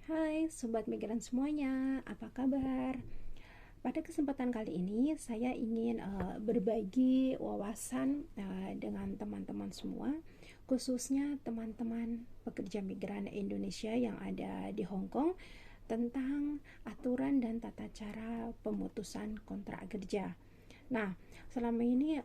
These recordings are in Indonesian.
Hai Sobat Migran semuanya, apa kabar? Pada kesempatan kali ini saya ingin berbagi wawasan dengan teman-teman semua, khususnya teman-teman pekerja migran Indonesia yang ada di Hong Kong tentang aturan dan tata cara pemutusan kontrak kerja. Nah, selama ini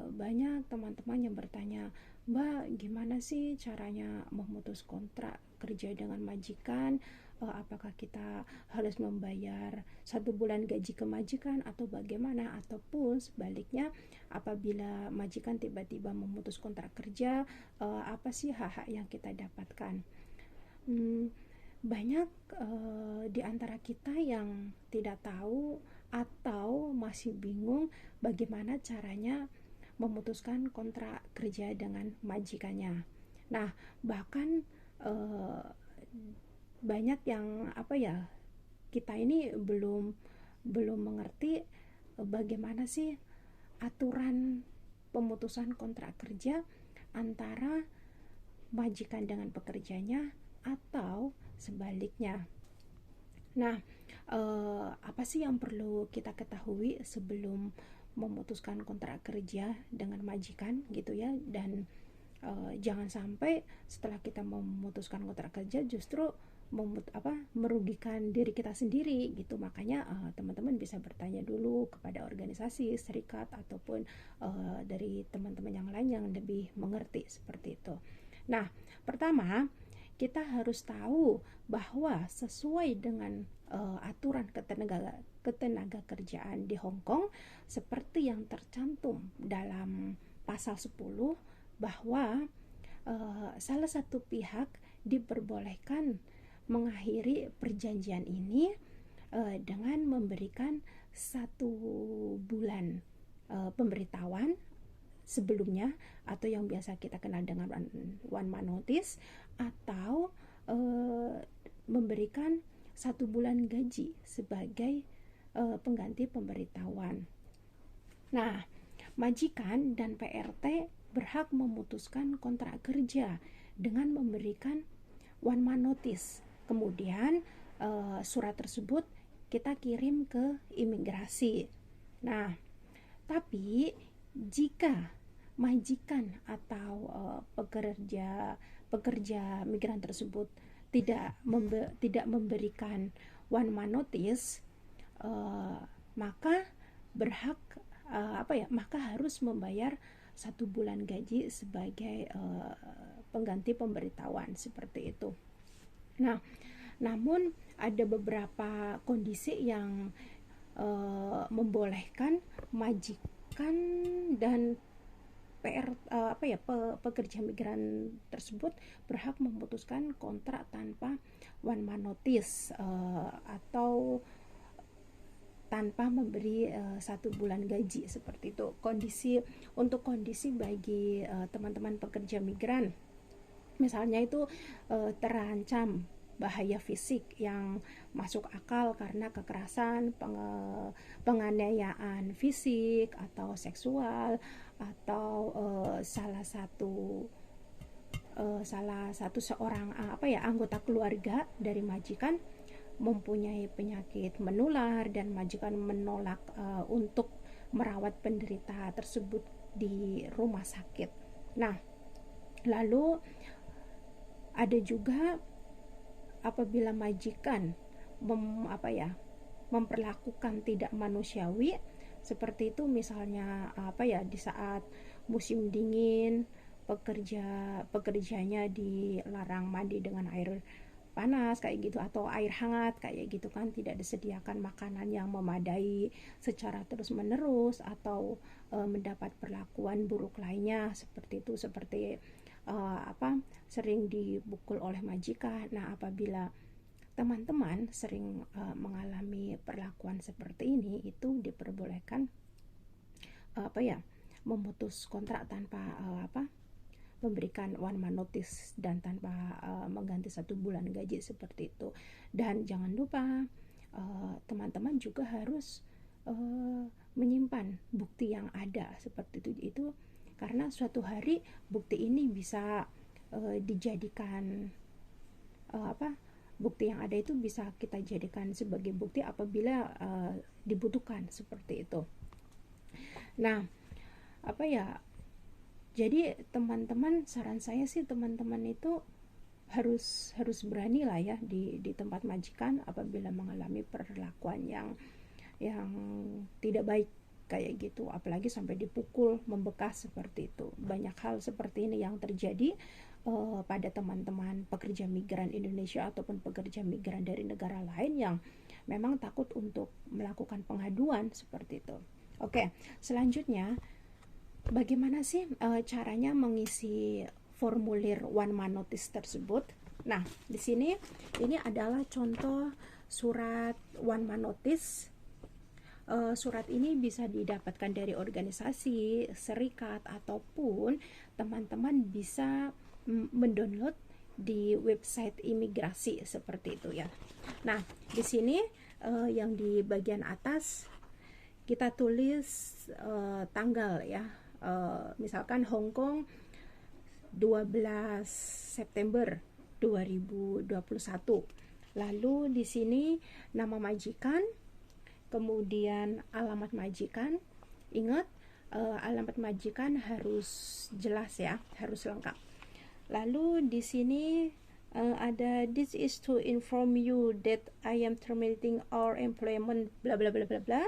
banyak teman-teman yang bertanya, Mbak, gimana sih caranya memutus kontrak kerja dengan majikan? Apakah kita harus membayar 1 bulan gaji ke majikan atau bagaimana? Ataupun sebaliknya, apabila majikan tiba-tiba memutus kontrak kerja, apa sih hak-hak yang kita dapatkan? Hmm, Banyak di antara kita yang tidak tahu atau masih bingung bagaimana caranya memutuskan kontrak kerja dengan majikannya. Nah, bahkan eh, banyak yang kita ini belum belum mengerti bagaimana sih aturan pemutusan kontrak kerja antara majikan dengan pekerjanya atau sebaliknya. Nah, apa sih yang perlu kita ketahui sebelum memutuskan kontrak kerja dengan majikan gitu ya? Dan jangan sampai setelah kita memutuskan kontrak kerja justru merugikan diri kita sendiri gitu. Makanya teman-teman bisa bertanya dulu kepada organisasi, serikat ataupun dari teman-teman yang lain yang lebih mengerti seperti itu. Nah, pertama kita harus tahu bahwa sesuai dengan aturan ketenaga kerjaan di Hong Kong seperti yang tercantum dalam pasal 10, bahwa salah satu pihak diperbolehkan mengakhiri perjanjian ini dengan memberikan 1 bulan pemberitahuan sebelumnya, atau yang biasa kita kenal dengan one man notice, atau memberikan 1 bulan gaji sebagai pengganti pemberitahuan. Nah, majikan dan PRT berhak memutuskan kontrak kerja dengan memberikan one man notice. Kemudian surat tersebut kita kirim ke imigrasi. Nah, tapi jika majikan atau pekerja pekerja migran tersebut tidak memberikan one man notice, uh, maka berhak maka harus membayar 1 bulan gaji sebagai pengganti pemberitahuan seperti itu. Nah, namun ada beberapa kondisi yang membolehkan majikan dan pekerja migran tersebut berhak memutuskan kontrak tanpa one man notice, atau tanpa memberi 1 bulan gaji seperti itu. Kondisi bagi teman-teman pekerja migran, misalnya itu terancam bahaya fisik yang masuk akal karena kekerasan, penganiayaan fisik atau seksual, atau salah satu seorang anggota keluarga dari majikan mempunyai penyakit menular dan majikan menolak untuk merawat penderita tersebut di rumah sakit. Nah, lalu ada juga apabila majikan memperlakukan tidak manusiawi seperti itu, misalnya di saat musim dingin pekerjanya dilarang mandi dengan air panas kayak gitu atau air hangat kayak gitu kan, tidak disediakan makanan yang memadai secara terus menerus, atau mendapat perlakuan buruk lainnya seperti itu, seperti sering dipukul oleh majikan. Nah, apabila teman-teman sering mengalami perlakuan seperti ini, itu diperbolehkan memutus kontrak tanpa memberikan one man notice dan tanpa mengganti 1 bulan gaji seperti itu. Dan jangan lupa teman-teman juga harus menyimpan bukti yang ada seperti itu karena suatu hari bukti ini bisa dijadikan bukti yang ada itu bisa kita jadikan sebagai bukti apabila dibutuhkan seperti itu. Nah, apa ya? Jadi teman-teman, saran saya sih teman-teman itu harus berani lah ya di tempat majikan apabila mengalami perlakuan yang tidak baik kayak gitu, apalagi sampai dipukul, membekas seperti itu. Banyak hal seperti ini yang terjadi pada teman-teman pekerja migran Indonesia ataupun pekerja migran dari negara lain yang memang takut untuk melakukan pengaduan seperti itu. Oke, selanjutnya bagaimana sih caranya mengisi formulir one man notice tersebut? Nah, di sini ini adalah contoh surat one man notice. Surat ini bisa didapatkan dari organisasi, serikat, ataupun teman-teman bisa mendownload di website imigrasi seperti itu ya. Nah, di sini yang di bagian atas kita tulis tanggal ya. Misalkan Hong Kong 12 September 2021. Lalu di sini nama majikan, kemudian alamat majikan. Ingat, alamat majikan harus jelas ya, harus lengkap. Lalu di sini ada this is to inform you that I am terminating our employment bla bla bla bla bla.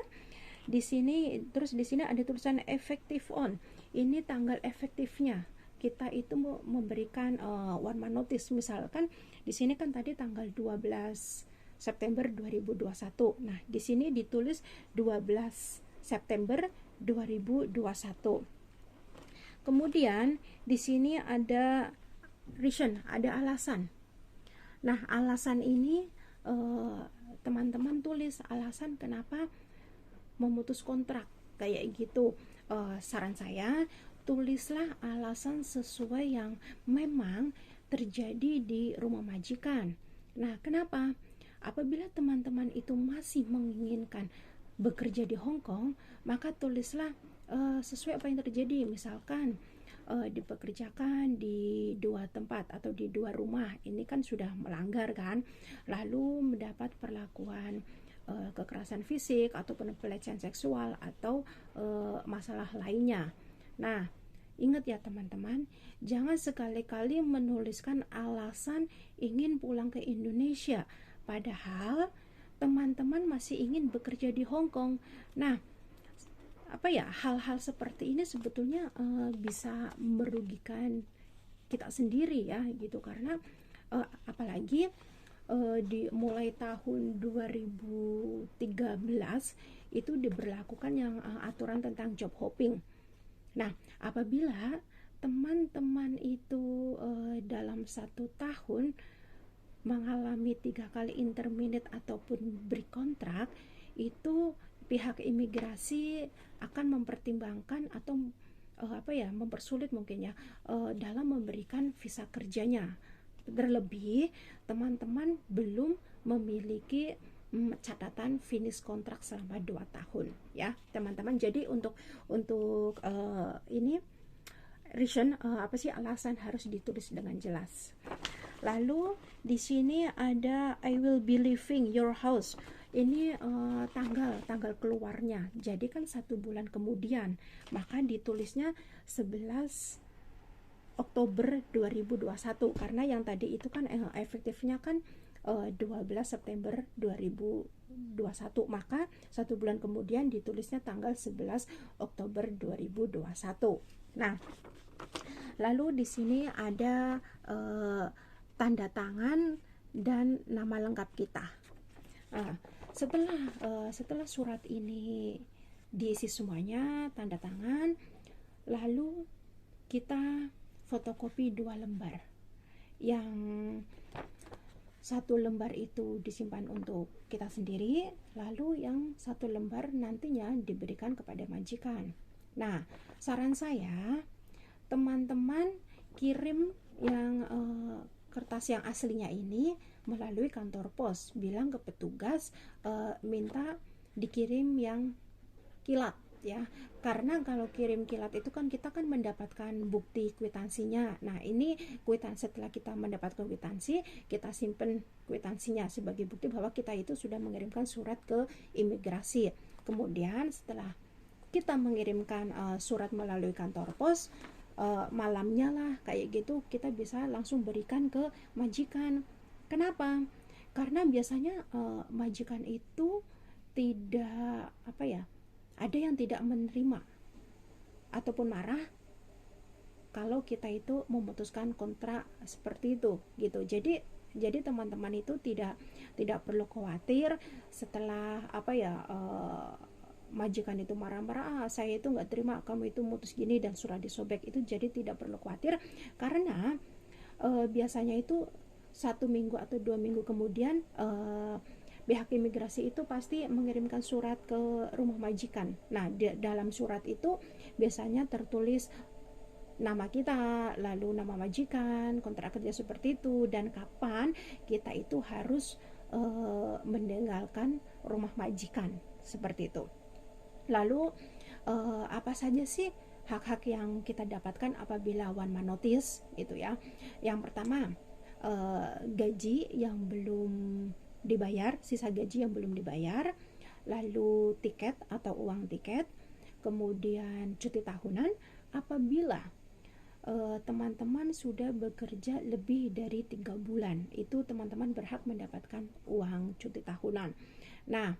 Di sini terus di sini ada tulisan effective on. Ini tanggal efektifnya. Kita itu memberikan one man notice. Misalkan di sini kan tadi tanggal 12 September 2021. Nah, di sini ditulis 12 September 2021. Kemudian di sini ada reason, ada alasan. Nah, alasan ini teman-teman tulis alasan kenapa memutus kontrak kayak gitu. Saran saya, tulislah alasan sesuai yang memang terjadi di rumah majikan. Nah, kenapa? Apabila teman-teman itu masih menginginkan bekerja di Hong Kong, maka tulislah sesuai apa yang terjadi. Misalkan dipekerjakan di 2 tempat atau di 2 rumah, ini kan sudah melanggar kan, lalu mendapat perlakuan kekerasan fisik ataupun pelecehan seksual atau masalah lainnya. Nah, ingat ya teman-teman, jangan sekali-kali menuliskan alasan ingin pulang ke Indonesia, padahal teman-teman masih ingin bekerja di Hong Kong. Nah, apa ya, hal-hal seperti ini sebetulnya bisa merugikan kita sendiri ya gitu, karena apalagi di mulai tahun 2013 itu diberlakukan yang aturan tentang job hopping. Nah, apabila teman-teman itu dalam 1 tahun mengalami 3 kali interminate ataupun break kontrak, itu pihak imigrasi akan mempertimbangkan atau mempersulit mungkin ya dalam memberikan visa kerjanya. Terlebih teman-teman belum memiliki catatan finish kontrak selama 2 tahun ya teman-teman. Jadi untuk ini reason alasan harus ditulis dengan jelas. Lalu di sini ada I will be leaving your house. Ini tanggal keluarnya. Jadi kan 1 bulan kemudian, maka ditulisnya 11 Oktober 2021 karena yang tadi itu kan efektifnya kan 12 September 2021, maka 1 bulan kemudian ditulisnya tanggal 11 Oktober 2021. Nah, lalu di sini ada tanda tangan dan nama lengkap kita. Setelah surat ini diisi semuanya, tanda tangan, lalu kita fotokopi 2 lembar. Yang 1 lembar itu disimpan untuk kita sendiri, lalu yang 1 lembar nantinya diberikan kepada majikan. Nah, saran saya, teman-teman kirim yang kertas yang aslinya ini melalui kantor pos, bilang ke petugas minta dikirim yang kilat ya, karena kalau kirim kilat itu kan kita kan mendapatkan bukti kwitansinya. Nah, ini setelah kita mendapatkan kwitansi, kita simpen kwitansinya sebagai bukti bahwa kita itu sudah mengirimkan surat ke imigrasi. Kemudian setelah kita mengirimkan surat melalui kantor pos, malamnya lah kayak gitu, kita bisa langsung berikan ke majikan. Kenapa? Karena biasanya majikan itu tidak, apa ya, ada yang tidak menerima ataupun marah kalau kita itu memutuskan kontrak seperti itu gitu. Jadi teman-teman itu tidak perlu khawatir setelah majikan itu marah-marah, saya itu nggak terima kamu itu mutus gini dan surat disobek itu. Jadi tidak perlu khawatir, karena biasanya itu 1 minggu atau 2 minggu kemudian pihak imigrasi itu pasti mengirimkan surat ke rumah majikan. Nah, dalam surat itu biasanya tertulis nama kita, lalu nama majikan, kontrak kerja seperti itu, dan kapan kita itu harus meninggalkan rumah majikan seperti itu. Lalu apa saja sih hak-hak yang kita dapatkan apabila one man notice itu ya? Yang pertama, gaji yang belum dibayar, sisa gaji yang belum dibayar, lalu tiket atau uang tiket, kemudian cuti tahunan apabila teman-teman sudah bekerja lebih dari 3 bulan, itu teman-teman berhak mendapatkan uang cuti tahunan. Nah,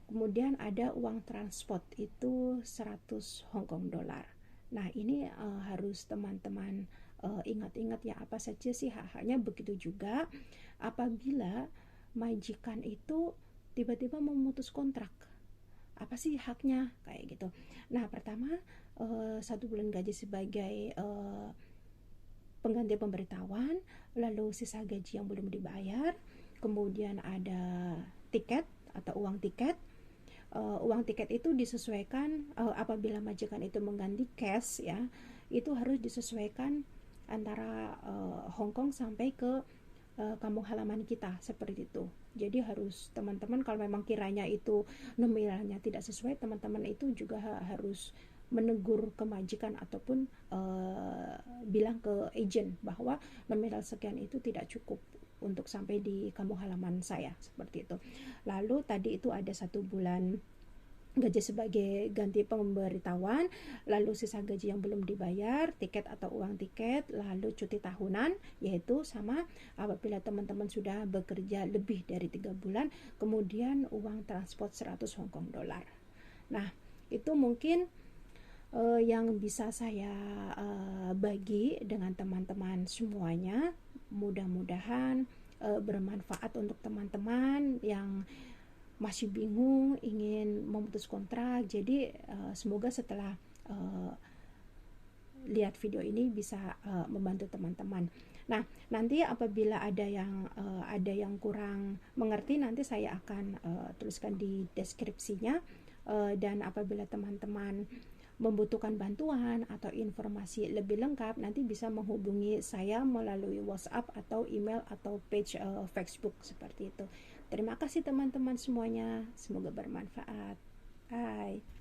kemudian ada uang transport itu 100 Hong Kong dollar. Nah, ini harus teman-teman ingat-ingat ya, apa saja sih hak-haknya. Begitu juga apabila majikan itu tiba-tiba memutus kontrak, apa sih haknya kayak gitu. Nah, pertama 1 bulan gaji sebagai pengganti pemberitahuan, lalu sisa gaji yang belum dibayar, kemudian ada tiket atau uang tiket. Uang tiket itu disesuaikan apabila majikan itu mengganti cash ya, itu harus disesuaikan antara Hong Kong sampai ke kampung halaman kita seperti itu. Jadi harus teman-teman kalau memang kiranya itu nominalnya tidak sesuai, teman-teman itu juga harus menegur ke majikan ataupun bilang ke agent bahwa nominal sekian itu tidak cukup untuk sampai di kampung halaman saya seperti itu. Lalu tadi itu ada 1 bulan gaji sebagai ganti pemberitahuan, lalu sisa gaji yang belum dibayar, tiket atau uang tiket, lalu cuti tahunan, yaitu sama apabila teman-teman sudah bekerja lebih dari 3 bulan, kemudian uang transport 100 Hong Kong dollar. Nah, itu mungkin yang bisa saya bagi dengan teman-teman semuanya. Mudah-mudahan bermanfaat untuk teman-teman yang masih bingung ingin memutus kontrak. Jadi semoga setelah lihat video ini bisa membantu teman-teman. Nah, nanti apabila ada yang kurang mengerti, nanti saya akan tuliskan di deskripsinya. Dan apabila teman-teman membutuhkan bantuan atau informasi lebih lengkap, nanti bisa menghubungi saya melalui WhatsApp atau email atau page Facebook seperti itu. Terima kasih teman-teman semuanya, semoga bermanfaat. Bye.